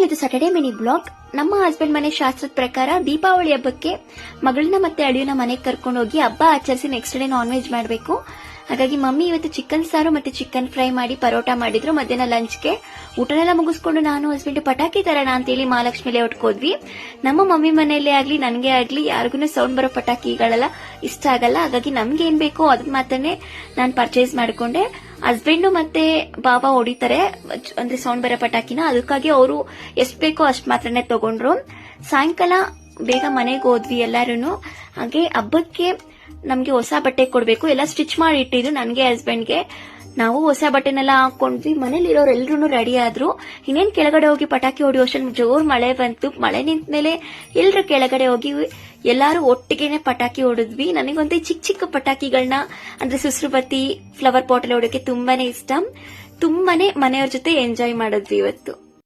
ಇದು Saturday mini blog. ನಮ್ಮ husband ಮನೆ ಶಾಸ್ತ್ರದ ಪ್ರಕಾರ ದೀಪಾವಳಿ ಹಬ್ಬಕ್ಕೆ ಮಗಳನ್ನ ಮತ್ತೆ ಅಳಿಯನ ಮನೆಗೆ ಕರ್ಕೊಂಡು ಹೋಗಿ ಹಬ್ಬ ಆಚರಿಸಿ ನೆಕ್ಸ್ಟ್ ಡೇ ನಾನ್ ವೆಜ್ ಮಾಡಬೇಕು. ಹಾಗಾಗಿ ಮಮ್ಮಿ ಇವತ್ತು ಚಿಕನ್ ಸಾರು ಮತ್ತೆ ಚಿಕನ್ ಫ್ರೈ ಮಾಡಿ ಪರೋಟ ಮಾಡಿದ್ರು. ಮಧ್ಯಾಹ್ನ ಲಂಚ್ಗೆ ಊಟನೆಲ್ಲ ಮುಗಿಸ್ಕೊಂಡು ನಾನು ಹಸ್ಬೆಂಡ್ ಪಟಾಕಿ ತರೋಣ ಅಂತೇಳಿ ಮಹಾಲಕ್ಷ್ಮಿ ಲೇಔಟ್ ಹೋದ್ವಿ. ನಮ್ಮ ಮಮ್ಮಿ ಮನೆಯಲ್ಲೇ ಆಗ್ಲಿ ನನಗೆ ಆಗ್ಲಿ ಯಾರಿಗೂ ಸೌಂಡ್ ಬರೋ ಪಟಾಕಿಗಳೆಲ್ಲ ಇಷ್ಟ ಆಗಲ್ಲ. ಹಾಗಾಗಿ ನಮ್ಗೆ ಏನ್ ಬೇಕೋ ಅದನ್ನ ಮಾತ್ರನೇ ನಾನು ಪರ್ಚೇಸ್ ಮಾಡ್ಕೊಂಡೆ. ಹಸ್ಬೆಂಡ್ ಮತ್ತೆ ಬಾಬಾ ಹೊಡಿತಾರೆ ಅಂದ್ರೆ ಸೌಂಡ್ ಬರೋ ಪಟಾಕಿನ, ಅದಕ್ಕಾಗಿ ಅವರು ಎಷ್ಟ್ ಬೇಕೋ ಅಷ್ಟ್ ಮಾತ್ರನೇ ತಗೊಂಡ್ರು. ಸಾಯಂಕಾಲ ಬೇಗ ಮನೆಗೆ ಹೋದ್ವಿ ಎಲ್ಲಾರು. ಹಾಗೆ ಹಬ್ಬಕ್ಕೆ ನಮ್ಗೆ ಹೊಸ ಬಟ್ಟೆ ಕೊಡ್ಬೇಕು, ಎಲ್ಲ ಸ್ಟಿಚ್ ಮಾಡಿ ಇಟ್ಟಿದ್ರು ನನ್ಗೆ ಹಸ್ಬೆಂಡ್ಗೆ. ನಾವು ಹೊಸ ಬಟ್ಟೆನೆಲ್ಲ ಹಾಕೊಂಡ್ವಿ. ಮನೇಲಿ ಇರೋರು ಎಲ್ರು ರೆಡಿ ಆದ್ರು. ಇನ್ನೇನ್ ಕೆಳಗಡೆ ಹೋಗಿ ಪಟಾಕಿ ಹೊಡಿಯೋ ಅಷ್ಟೊಂದು ಜೋರ್ ಮಳೆ ಬಂತು. ಮಳೆ ನಿಂತ ಮೇಲೆ ಎಲ್ರು ಕೆಳಗಡೆ ಹೋಗಿ ಎಲ್ಲಾರು ಒಟ್ಟಿಗೆನೆ ಪಟಾಕಿ ಹೊಡಿದ್ವಿ. ನನಗಂತೂ ಚಿಕ್ಕ ಚಿಕ್ಕ ಪಟಾಕಿಗಳನ್ನ ಅಂದ್ರೆ ಸುಸ್ರು ಬತ್ತಿ ಫ್ಲವರ್ ಪಾಟ್ ಎಲ್ಲ ಹೊಡೋಕೆ ತುಂಬಾನೇ ಇಷ್ಟ. ತುಂಬಾನೇ ಮನೆಯವ್ರ ಜೊತೆ ಎಂಜಾಯ್ ಮಾಡಿದ್ವಿ ಇವತ್ತು.